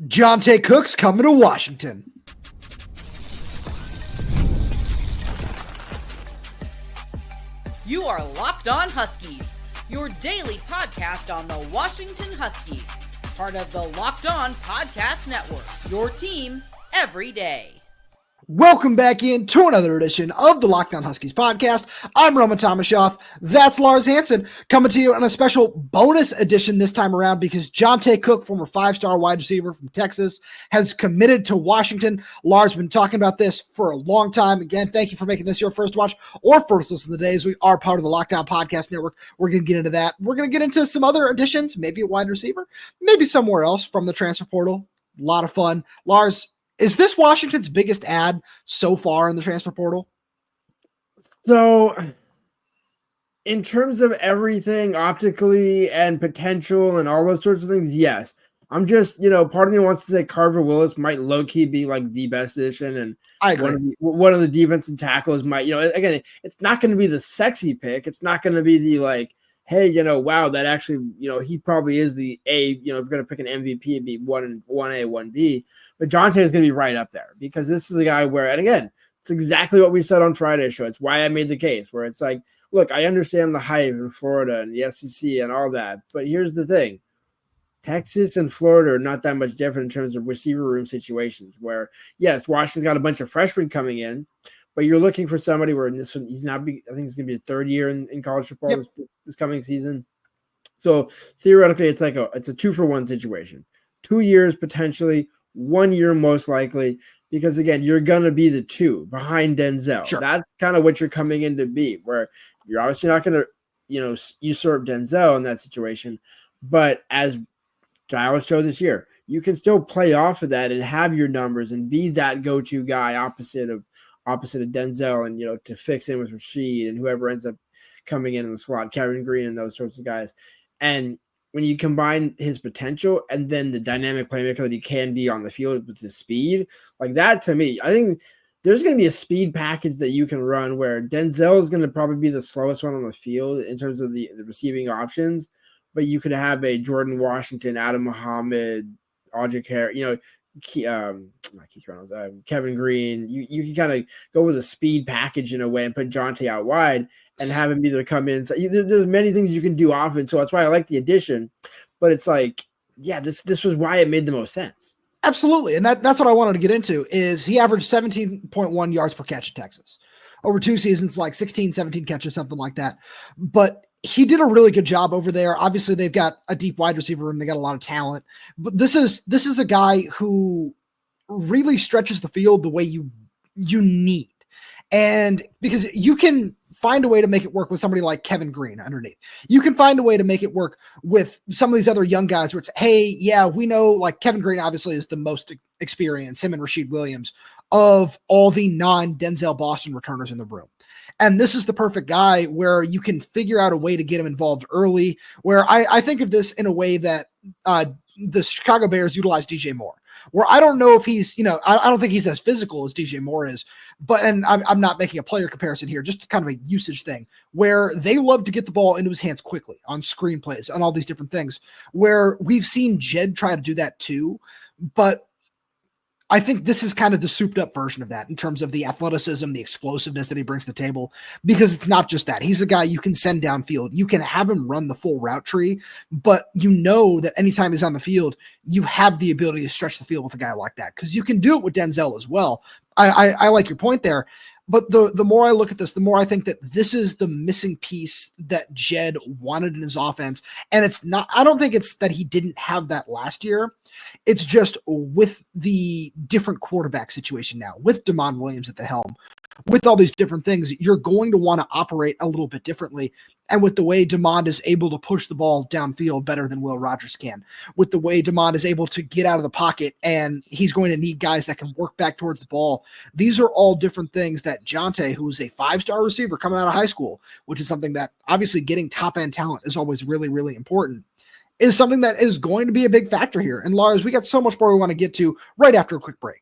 Johntay Cook's coming to Washington. You are Locked On Huskies, your daily podcast on the Washington Huskies, part of the Locked On Podcast Network, your team every day. Welcome back in to another edition of the Locked On Huskies podcast. I'm Tomashoff. That's Lars Hanspn coming to you on a special bonus edition this time around because Johntay Cook, former five-star wide receiver from Texas, has committed to Washington. Lars has been talking about this for a long time. Again, thank you for making this your first watch or first listen of the day as we are part of the Locked On Podcast Network. We're going to get into that. We're going to get into some other additions, maybe a wide receiver, maybe somewhere else from the transfer portal. A lot of fun. Lars, is this Washington's biggest ad so far in the transfer portal? So, in terms of everything optically and potential and all those sorts of things, yes. I'm just, part of me wants to say Carver Willis might low-key be like the best addition, and I agree. One of the defensive tackles might, again, it's not going to be the sexy pick. It's not going to be the hey, wow, that actually, he probably is the A, if you're going to pick an MVP, it'd be 1A, 1B. But Johntay is going to be right up there because this is a guy where, and again, it's exactly what we said on Friday's show. It's why I made the case where it's like, look, I understand the hype in Florida and the SEC and all that, but here's the thing. Texas and Florida are not that much different in terms of receiver room situations where, yes, Washington's got a bunch of freshmen coming in, but you're looking for somebody where in this one, I think it's going to be a third year in college football this coming season. So theoretically, it's a 2-for-1 situation. 2 years potentially, 1 year most likely, because again, you're going to be the two behind Denzel. Sure. That's kind of what you're coming in to be, where you're obviously not going to, usurp Denzel in that situation. But as Giles showed this year, you can still play off of that and have your numbers and be that go-to guy opposite of Denzel and, to fix in with Rashid and whoever ends up coming in the slot, Kevin Green and those sorts of guys. And when you combine his potential and then the dynamic playmaker that he can be on the field with his speed, like that to me, I think there's going to be a speed package that you can run where Denzel is going to probably be the slowest one on the field in terms of the receiving options, but you could have a Jordan Washington, Adam Muhammad, Audrey Carey, not Keith Reynolds, Kevin Green. You can kind of go with a speed package in a way and put Johntay out wide and have him either come in. So there's many things you can do often. So that's why I like the addition. But it's like, yeah, this was why it made the most sense. Absolutely. And that's what I wanted to get into is he averaged 17.1 yards per catch in Texas. Over 2 seasons, like 16, 17 catches, something like that. But he did a really good job over there. Obviously, they've got a deep wide receiver room. They got a lot of talent. But this is a guy who really stretches the field the way you need. And because you can find a way to make it work with somebody like Kevin Green underneath. You can find a way to make it work with some of these other young guys where it's, hey, yeah, we know like Kevin Green obviously is the most experienced, him and Rashid Williams, of all the non-Denzel Boston returners in the room. And this is the perfect guy where you can figure out a way to get him involved early, where I think of this in a way that the Chicago Bears utilize DJ Moore, where I don't know if he's, I don't think he's as physical as DJ Moore is, and I'm not making a player comparison here, just kind of a usage thing where they love to get the ball into his hands quickly on screenplays and all these different things where we've seen Jed try to do that too. But I think this is kind of the souped up version of that in terms of the athleticism, the explosiveness that he brings to the table, because it's not just that. He's a guy you can send downfield. You can have him run the full route tree, but you know that anytime he's on the field, you have the ability to stretch the field with a guy like that because you can do it with Denzel as well. I like your point there. But the more I look at this, the more I think that this is the missing piece that Jed wanted in his offense. And it's not, I don't think it's that he didn't have that last year. It's just with the different quarterback situation now, with Damon Williams at the helm, with all these different things, you're going to want to operate a little bit differently. And with the way Damon is able to push the ball downfield better than Will Rogers can, with the way Damon is able to get out of the pocket and he's going to need guys that can work back towards the ball. These are all different things that Johntay, who is a 5-star receiver coming out of high school, which is something that obviously getting top end talent is always really, really important, is something that is going to be a big factor here. And Lars, we got so much more we want to get to right after a quick break.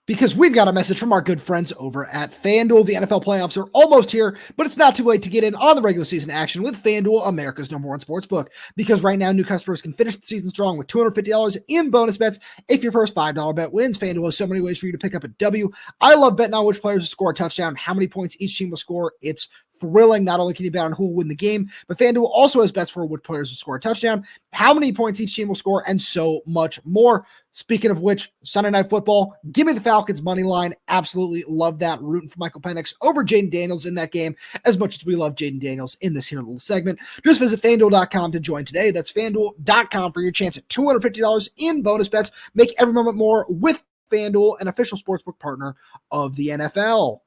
Because we've got a message from our good friends over at FanDuel. The NFL playoffs are almost here, but it's not too late to get in on the regular season action with FanDuel, America's #1 sportsbook. Because right now, new customers can finish the season strong with $250 in bonus bets if your first $5 bet wins. FanDuel has so many ways for you to pick up a W. I love betting on which players will score a touchdown, how many points each team will score. It's thrilling. Not only can you bet on who will win the game, but FanDuel also has bets for which players will score a touchdown, how many points each team will score, and so much more. Speaking of which, Sunday Night Football, give me the Falcons money line. Absolutely love that. Rooting for Michael Penix over Jaden Daniels in that game as much as we love Jaden Daniels in this here little segment. Just visit FanDuel.com to join today. That's FanDuel.com for your chance at $250 in bonus bets. Make every moment more with FanDuel, an official sportsbook partner of the NFL.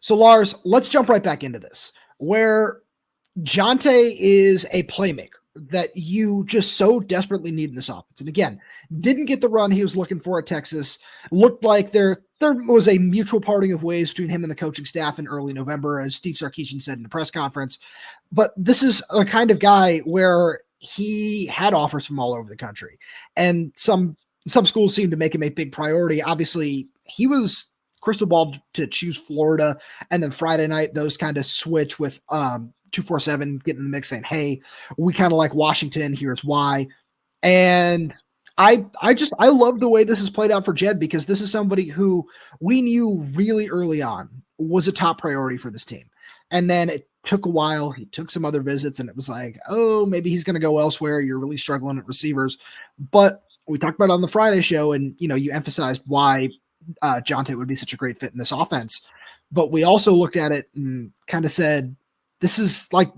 So, Lars, let's jump right back into this, where Johntay is a playmaker that you just so desperately need in this offense. And again, didn't get the run he was looking for at Texas. Looked like there was a mutual parting of ways between him and the coaching staff in early November, as Steve Sarkisian said in the press conference. But this is a kind of guy where he had offers from all over the country. And some schools seem to make him a big priority. Obviously, he was crystal ball to choose Florida, and then Friday night those kind of switch with 247 getting in the mix saying, hey, we kind of like Washington, here's why. And I love the way this has played out for Jed, because this is somebody who we knew really early on was a top priority for this team. And then it took a while. He took some other visits and it was like, oh, maybe he's going to go elsewhere. You're really struggling at receivers. But we talked about it on the Friday show, and you emphasized why Johntay would be such a great fit in this offense. But we also looked at it and kind of said, this is like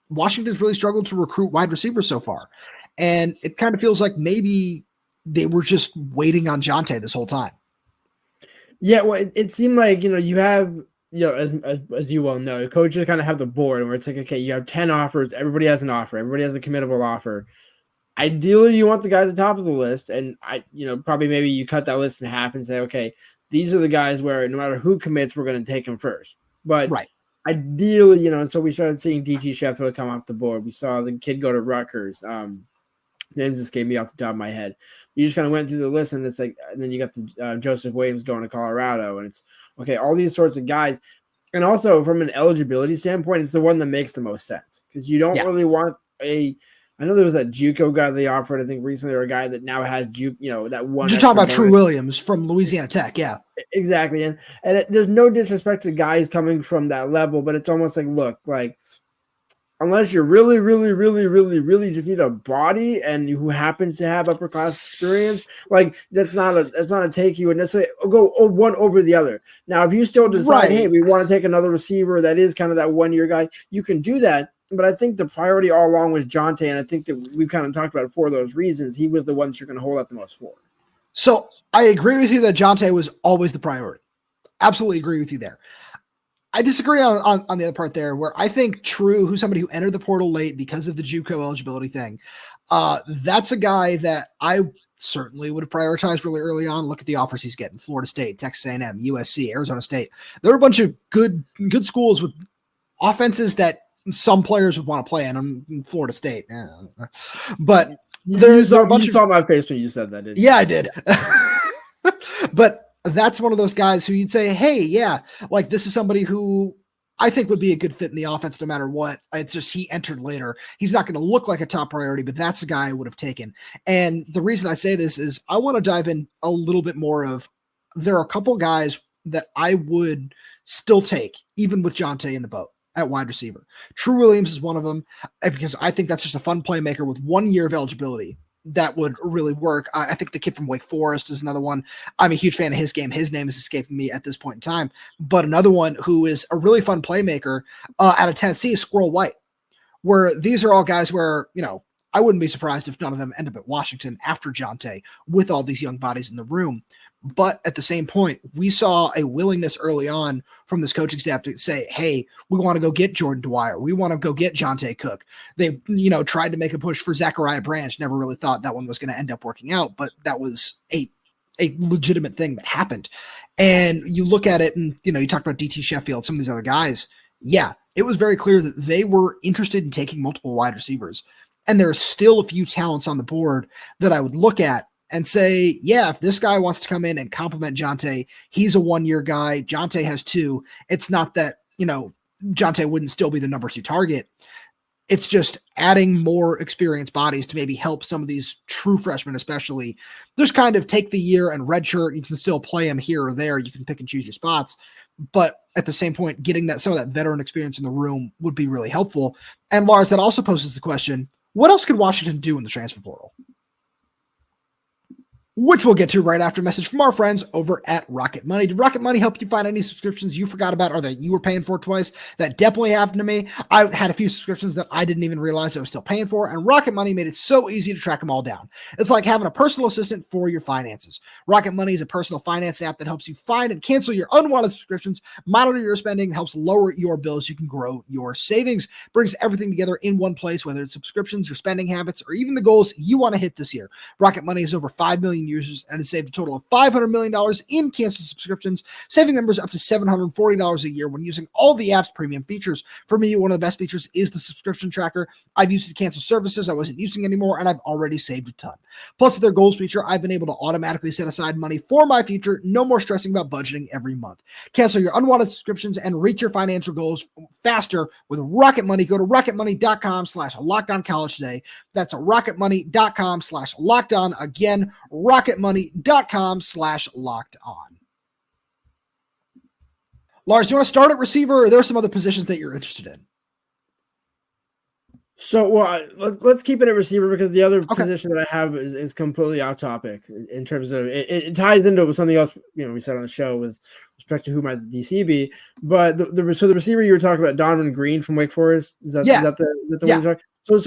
Washington's really struggled to recruit wide receivers so far. And it kind of feels like maybe they were just waiting on Johntay this whole time. Yeah, well, it seemed like, you have, as you well know, coaches kind of have the board where it's like, okay, you have 10 offers. Everybody has an offer. Everybody has a committable offer. Ideally, you want the guy at the top of the list, and probably maybe you cut that list in half and say, okay, these are the guys where no matter who commits, we're going to take them first. But right. Ideally, and so we started seeing DT Sheffield come off the board. We saw the kid go to Rutgers. Names just came me off the top of my head. You just kind of went through the list, and it's like, and then you got the Joseph Williams going to Colorado, and it's okay, all these sorts of guys. And also from an eligibility standpoint, it's the one that makes the most sense, because you don't really want I know there was that JUCO guy they offered, I think recently, or a guy that now has that one. You're talking about True Williams from Louisiana Tech, yeah. Exactly, and there's no disrespect to guys coming from that level, but it's almost like, look, like unless you're really, really, really, really, really just need a body and who happens to have upper class experience, like that's not a take you would necessarily go one over the other. Now, if you still decide, hey, we want to take another receiver that is kind of that 1 year guy, you can do that. But I think the priority all along was Johntay, and I think that we've kind of talked about it for those reasons. He was the one that you're going to hold up the most for. So I agree with you that Johntay was always the priority. Absolutely agree with you there. I disagree on the other part there, where I think True, who's somebody who entered the portal late because of the JUCO eligibility thing, that's a guy that I certainly would have prioritized really early on. Look at the offers he's getting: Florida State, Texas A&M, USC, Arizona State. There are a bunch of good schools with offenses that some players would want to play in Florida State. But there's a bunch you saw my face when you said that, didn't you? Yeah, I did. But that's one of those guys who you'd say, hey, yeah, like this is somebody who I think would be a good fit in the offense no matter what. It's just he entered later. He's not going to look like a top priority, but that's a guy I would have taken. And the reason I say this is I want to dive in a little bit more of, there are a couple guys that I would still take, even with Johntay in the boat at wide receiver. True Williams is one of them, because I think that's just a fun playmaker with 1 year of eligibility that would really work. I think the kid from Wake Forest is another one. I'm a huge fan of his game. His name is escaping me at this point in time. But another one who is a really fun playmaker out of Tennessee is Squirrel White, where these are all guys where, I wouldn't be surprised if none of them end up at Washington after Johntay with all these young bodies in the room. But at the same point, we saw a willingness early on from this coaching staff to say, hey, we want to go get Jordan Dwyer. We want to go get Johntay Cook. They, tried to make a push for Zachariah Branch. Never really thought that one was going to end up working out, but that was a legitimate thing that happened. And you look at it and, you talk about DT Sheffield, some of these other guys. Yeah, it was very clear that they were interested in taking multiple wide receivers. And there are still a few talents on the board that I would look at and say, yeah, if this guy wants to come in and complement Johntay, he's a 1-year guy. Johntay has 2. It's not that, Johntay wouldn't still be the number 2 target. It's just adding more experienced bodies to maybe help some of these true freshmen, especially. Just kind of take the year and redshirt. You can still play them here or there. You can pick and choose your spots. But at the same point, getting some of that veteran experience in the room would be really helpful. And Lars, that also poses the question, what else could Washington do in the transfer portal? Which we'll get to right after a message from our friends over at Rocket Money. Did Rocket Money help you find any subscriptions you forgot about or that you were paying for twice? That definitely happened to me. I had a few subscriptions that I didn't even realize I was still paying for, and Rocket Money made it so easy to track them all down. It's like having a personal assistant for your finances. Rocket Money is a personal finance app that helps you find and cancel your unwanted subscriptions, monitor your spending, and helps lower your bills so you can grow your savings. Brings everything together in one place, whether it's subscriptions, your spending habits, or even the goals you want to hit this year. Rocket Money has over 5 million users and has saved a total of $500 million in canceled subscriptions, saving members up to $740 a year when using all the app's premium features. For me, one of the best features is the subscription tracker. I've used it to cancel services I wasn't using anymore, and I've already saved a ton. Plus, with their goals feature, I've been able to automatically set aside money for my future. No more stressing about budgeting every month. Cancel your unwanted subscriptions and reach your financial goals faster with Rocket Money. Go to rocketmoney.com/LockedOnCollege today. That's rocketmoney.com/LockedOn. Again, rocketmoney.com/LockedOn. Lars, do you want to start at receiver, or there are some other positions that you're interested in? So, let's keep it at receiver because the other position that I have is completely off topic in terms of it ties into something else, we said on the show with respect to who might the DC be. But the receiver you were talking about, Donovan Green from Wake Forest, is that the one you're talking? So I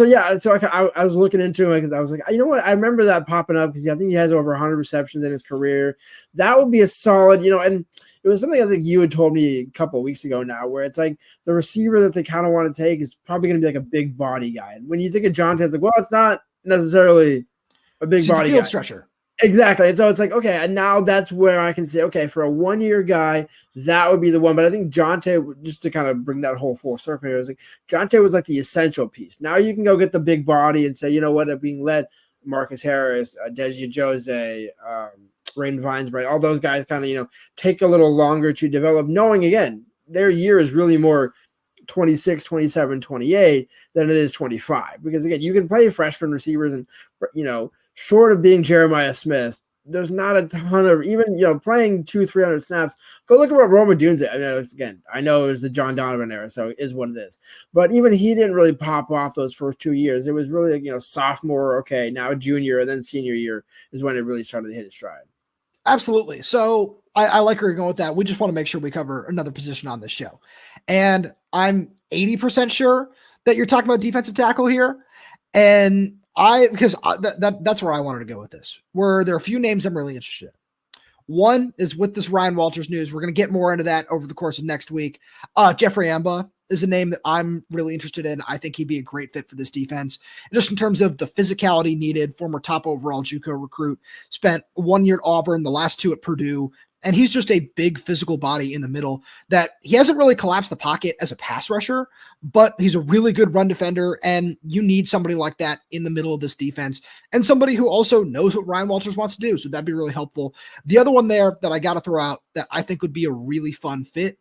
was looking into him. I was like, you know what? I remember that popping up because I think he has over 100 receptions in his career. That would be a solid, and it was something I think you had told me a couple of weeks ago now, where it's like the receiver that they kind of want to take is probably going to be like a big body guy. And when you think of Johntay, it's like, well, it's not necessarily a big body field guy. Stretcher. Exactly. And so it's like, okay, and now that's where I can say, okay, for a 1-year guy, that would be the one. But I think Johntay, just to kind of bring that whole full circle here, was like Johntay was like the essential piece. Now you can go get the big body and say, you know what, being led Marcus Harris, Desi Jose, Rain Vinesbright, all those guys kind of, take a little longer to develop, knowing, again, their year is really more 26, 27, 28 than it is 25. Because, again, you can play freshman receivers and, short of being Jeremiah Smith, there's not a ton of, even, playing 200-300 snaps. Go look at what Roma Dunze. I know it was the John Donovan era, so it is what it is. But even he didn't really pop off those first 2 years. It was really, sophomore, okay, now junior, and then senior year is when it really started to hit its stride. Absolutely. So I like where you're going with that. We just want to make sure we cover another position on this show. And I'm 80% sure that you're talking about defensive tackle here. And that's where I wanted to go with this, where there are a few names I'm really interested in. One is with this Ryan Walters news. We're going to get more into that over the course of next week. Jeffrey Amba is a name that I'm really interested in. I think he'd be a great fit for this defense. Just in terms of the physicality needed, former top overall JUCO recruit, spent 1 year at Auburn, the last 2 at Purdue, and he's just a big physical body in the middle that he hasn't really collapsed the pocket as a pass rusher, but he's a really good run defender, and you need somebody like that in the middle of this defense and somebody who also knows what Ryan Walters wants to do, so that'd be really helpful. The other one there that I got to throw out that I think would be a really fun fit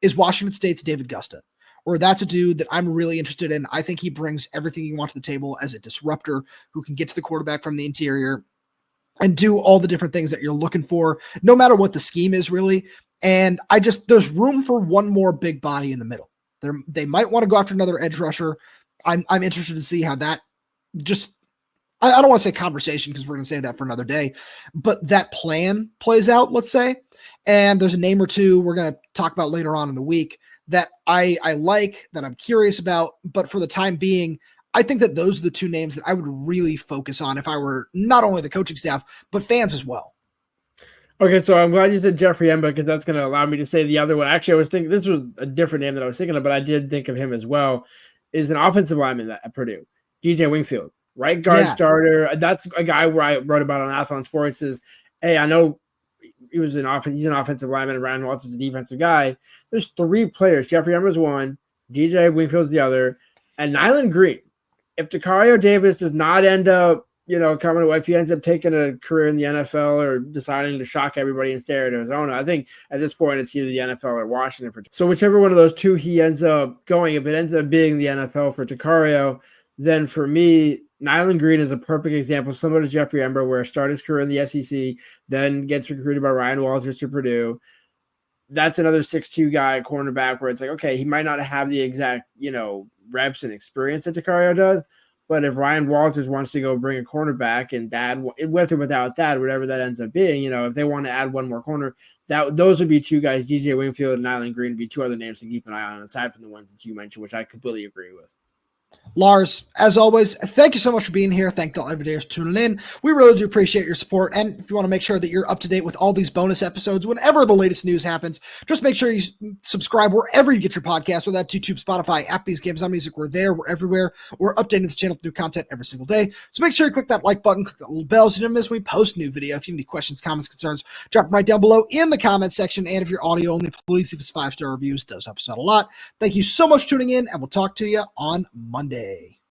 is Washington State's David Gusta. Or that's a dude that I'm really interested in. I think he brings everything you want to the table as a disruptor who can get to the quarterback from the interior and do all the different things that you're looking for, no matter what the scheme is really. And there's room for one more big body in the middle. They might want to go after another edge rusher. I'm interested to see how that I don't want to say conversation because we're going to save that for another day, but that plan plays out, let's say. And there's a name or two we're going to talk about later on in the week that I like, that I'm curious about, but for the time being, I think that those are the 2 names that I would really focus on if I were not only the coaching staff, but fans as well. Okay, so I'm glad you said Jeffrey Emba because that's going to allow me to say the other one. Actually, I was thinking this was a different name that I was thinking of, but I did think of him as well, is an offensive lineman at Purdue, DJ Wingfield, right guard starter. That's a guy where I wrote about on Athlon Sports is, hey, I know he's an offensive lineman, and Ryan Walters is a defensive guy. There's 3 players. Jeffrey Emba's one, DJ Wingfield's the other, and Nyland Green. If Takario Davis does not end up, coming away, if he ends up taking a career in the NFL or deciding to shock everybody and stay at Arizona, I think at this point it's either the NFL or Washington. So whichever one of those two he ends up going, if it ends up being the NFL for Takario, then for me, Nyland Green is a perfect example, similar to Jeffrey Ember, where started his career in the SEC, then gets recruited by Ryan Walters to Purdue. That's another 6'2" guy, cornerback, where it's like, okay, he might not have the exact, reps and experience that Takario does, but if Ryan Walters wants to go bring a cornerback and add, with or without that, whatever that ends up being, if they want to add one more corner, those would be two guys, DJ Wingfield and Nyland Green, would be two other names to keep an eye on, aside from the ones that you mentioned, which I completely agree with. Lars, as always, thank you so much for being here. Thank you to all everydayers tuning in. We really do appreciate your support. And if you want to make sure that you're up to date with all these bonus episodes, whenever the latest news happens, just make sure you subscribe wherever you get your podcast, whether that's YouTube, Spotify, Applebee's, Games on Music. We're there. We're everywhere. We're updating the channel with new content every single day. So make sure you click that like button, click that little bell so you don't miss when we post new video. If you have any questions, comments, concerns, drop them right down below in the comment section. And if you're audio only, please leave us 5-star reviews. It does help us out a lot. Thank you so much for tuning in, and we'll talk to you on Monday.